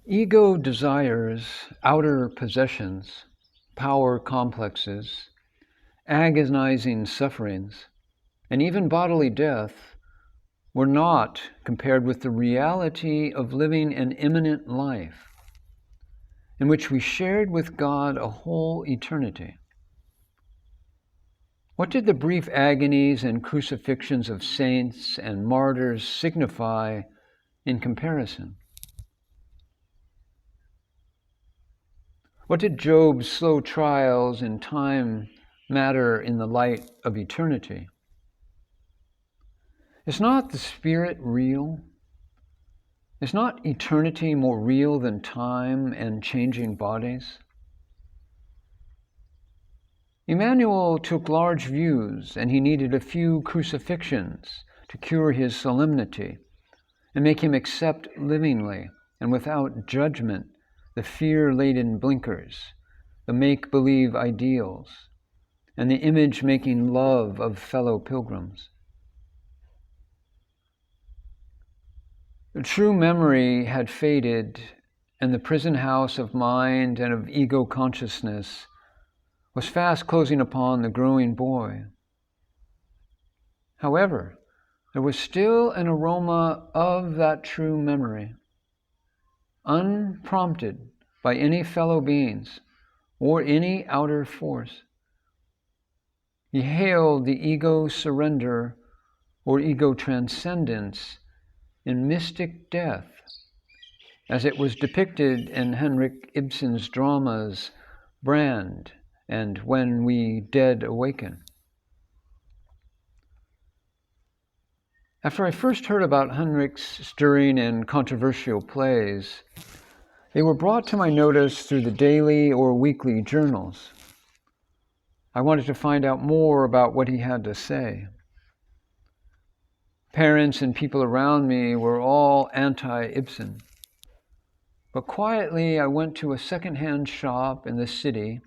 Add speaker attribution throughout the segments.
Speaker 1: Ego desires outer possessions, power complexes, agonizing sufferings, and even bodily death were not compared with the reality of living an immanent life in which we shared with God a whole eternity. What did the brief agonies and crucifixions of saints and martyrs signify in comparison? What did Job's slow trials in time matter in the light of eternity? Is not the Spirit real? Is not eternity more real than time and changing bodies? Emmanuel took large views, and he needed a few crucifixions to cure his solemnity and make him accept livingly and without judgment the fear-laden blinkers, the make-believe ideals, and the image-making love of fellow pilgrims. The true memory had faded, and the prison house of mind and of ego consciousness was fast closing upon the growing boy. However, there was still an aroma of that true memory, unprompted by any fellow beings or any outer force. He hailed the ego surrender or ego transcendence in mystic death, as it was depicted in Henrik Ibsen's dramas Brand and When We Dead Awaken. After I first heard about Henrik's stirring and controversial plays, they were brought to my notice through the daily or weekly journals. I wanted to find out more about what he had to say. Parents and people around me were all anti-Ibsen. But quietly I went to a second-hand shop in the city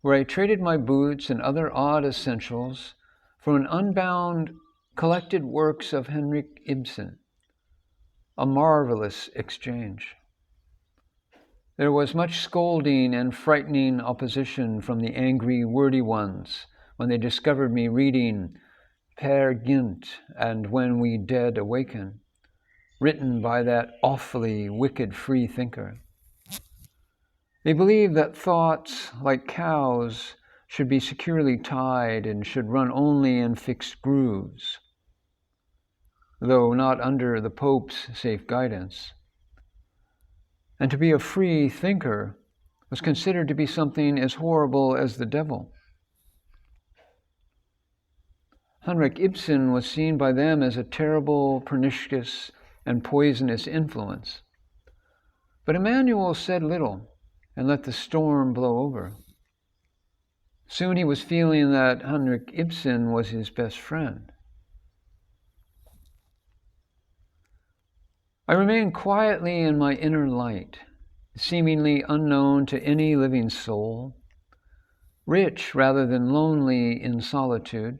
Speaker 1: where I traded my boots and other odd essentials for an unbound collected works of Henrik Ibsen, a marvelous exchange. There was much scolding and frightening opposition from the angry, wordy ones when they discovered me reading Peer Gynt and When We Dead Awaken, written by that awfully wicked free thinker. They believed that thoughts, like cows, should be securely tied and should run only in fixed grooves, though not under the Pope's safe guidance. And to be a free thinker was considered to be something as horrible as the devil. Henrik Ibsen was seen by them as a terrible, pernicious, and poisonous influence. But Emmanuel said little and let the storm blow over. Soon he was feeling that Henrik Ibsen was his best friend. I remained quietly in my inner light, seemingly unknown to any living soul, rich rather than lonely in solitude.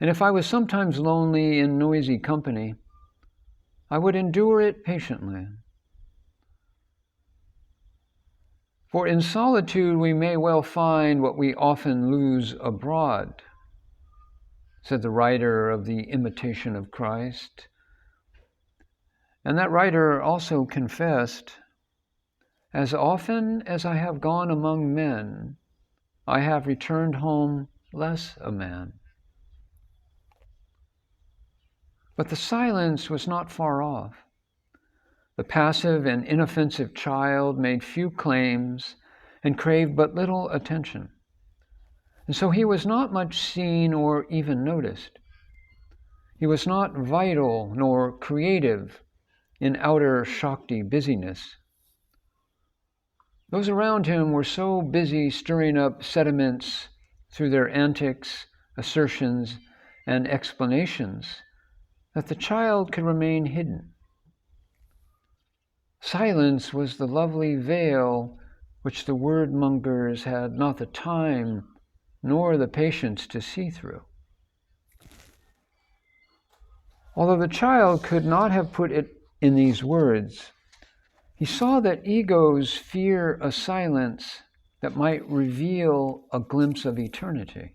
Speaker 1: And if I was sometimes lonely in noisy company, I would endure it patiently. For in solitude we may well find what we often lose abroad, said the writer of The Imitation of Christ. And that writer also confessed, as often as I have gone among men, I have returned home less a man. But the silence was not far off. The passive and inoffensive child made few claims and craved but little attention. And so he was not much seen or even noticed. He was not vital nor creative in outer Shakti busyness. Those around him were so busy stirring up sediments through their antics, assertions, and explanations that the child could remain hidden. Silence was the lovely veil which the word-mongers had not the time nor the patience to see through. Although the child could not have put it in these words, He saw that egos fear a silence that might reveal a glimpse of eternity.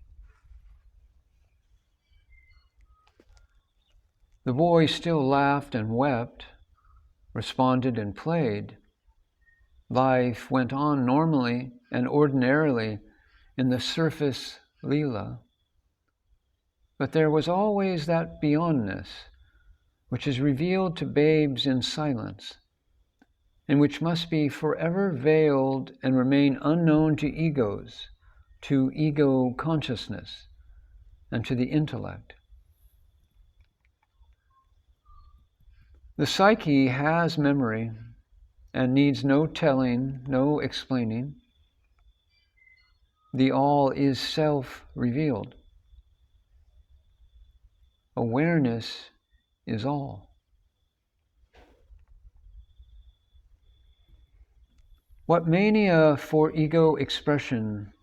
Speaker 1: The boy still laughed and wept, responded and played. Life went on normally and ordinarily in the surface Leela. But there was always that beyondness, which is revealed to babes in silence, and which must be forever veiled and remain unknown to egos, to ego consciousness, and to the intellect. The psyche has memory and needs no telling, no explaining. The all is self-revealed. Awareness is all. What mania for ego expression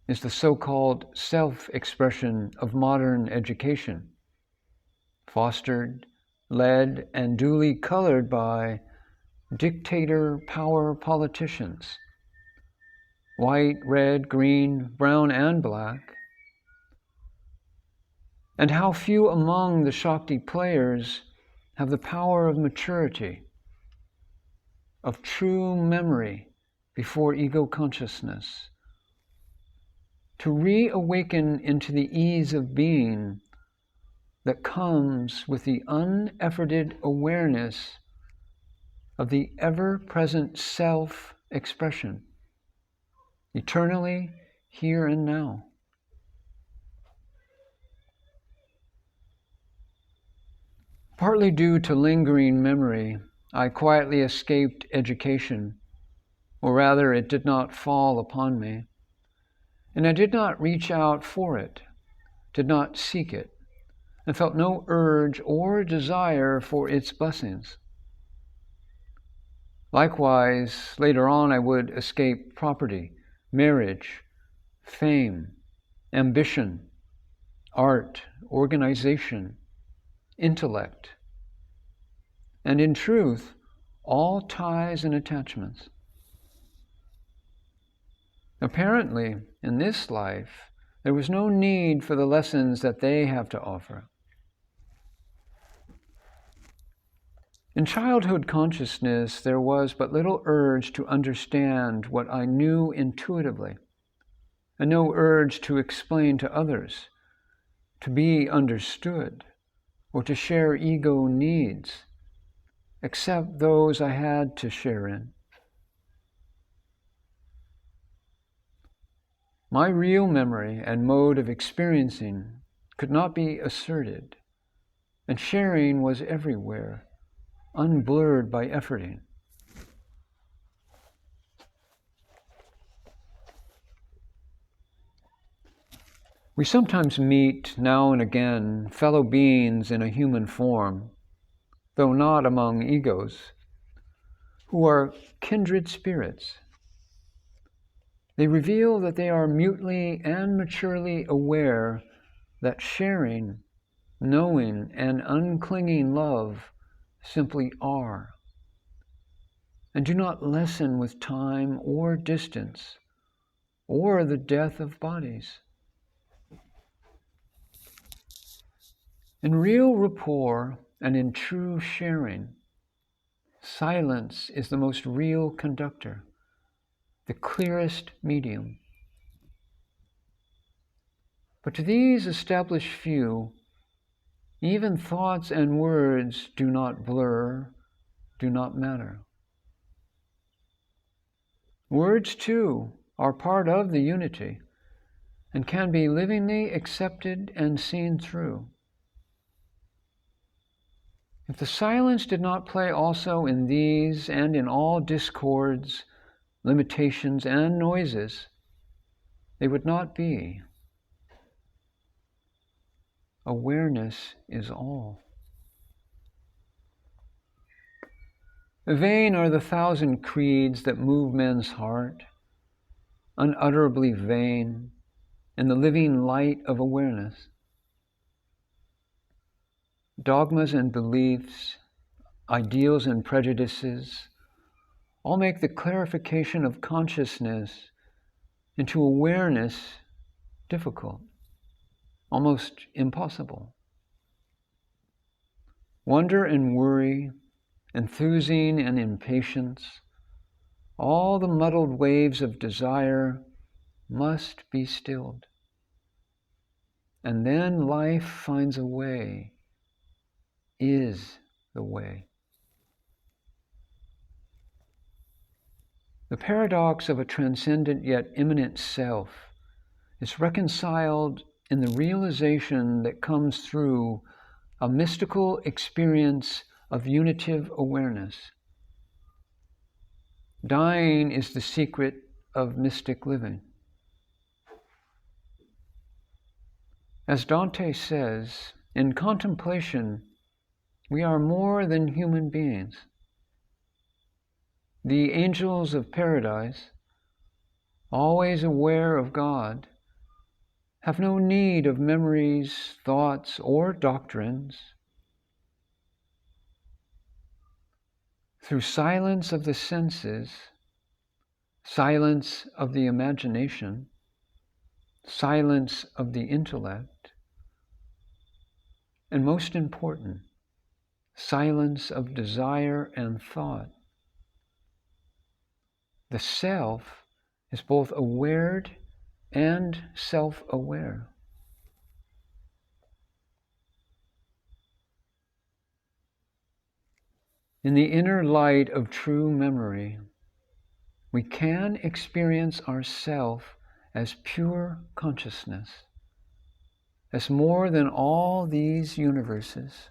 Speaker 1: is the so-called self-expression of modern education, fostered, led, and duly colored by dictator power politicians, white, red, green, brown, and black. And how few among the Shakti players have the power of maturity, of true memory before ego consciousness, to reawaken into the ease of being that comes with the unefforted awareness of the ever-present self-expression, eternally here and now. Partly due to lingering memory, I quietly escaped education, or rather it did not fall upon me, and I did not reach out for it, did not seek it, and felt no urge or desire for its blessings. Likewise, later on I would escape property, marriage, fame, ambition, art, organization, intellect, and in truth, all ties and attachments. Apparently, in this life, there was no need for the lessons that they have to offer. In childhood consciousness, there was but little urge to understand what I knew intuitively, and no urge to explain to others, to be understood, or to share ego needs, except those I had to share in. My real memory and mode of experiencing could not be asserted, and sharing was everywhere, unblurred by efforting. We sometimes meet, now and again, fellow beings in a human form, though not among egos, who are kindred spirits. They reveal that they are mutely and maturely aware that sharing, knowing, and unclinging love simply are, and do not lessen with time or distance, or the death of bodies. In real rapport and in true sharing, silence is the most real conductor, the clearest medium. But to these established few, even thoughts and words do not blur, do not matter. Words, too, are part of the unity and can be livingly accepted and seen through. If the silence did not play also in these and in all discords, limitations, and noises, they would not be. Awareness is all. Vain are the thousand creeds that move men's heart, unutterably vain in the living light of awareness. Dogmas and beliefs, ideals and prejudices, all make the clarification of consciousness into awareness difficult, almost impossible. Wonder and worry, enthusing and impatience, all the muddled waves of desire must be stilled. And then life finds a way, is the way. The paradox of a transcendent yet immanent self is reconciled in the realization that comes through a mystical experience of unitive awareness. Dying is the secret of mystic living. As Dante says, in contemplation, we are more than human beings. The angels of paradise, always aware of God, have no need of memories, thoughts, or doctrines. Through silence of the senses, silence of the imagination, silence of the intellect, and most important, silence of desire and thought, the self is both awared and self-aware. In the inner light of true memory, we can experience ourself as pure consciousness, as more than all these universes,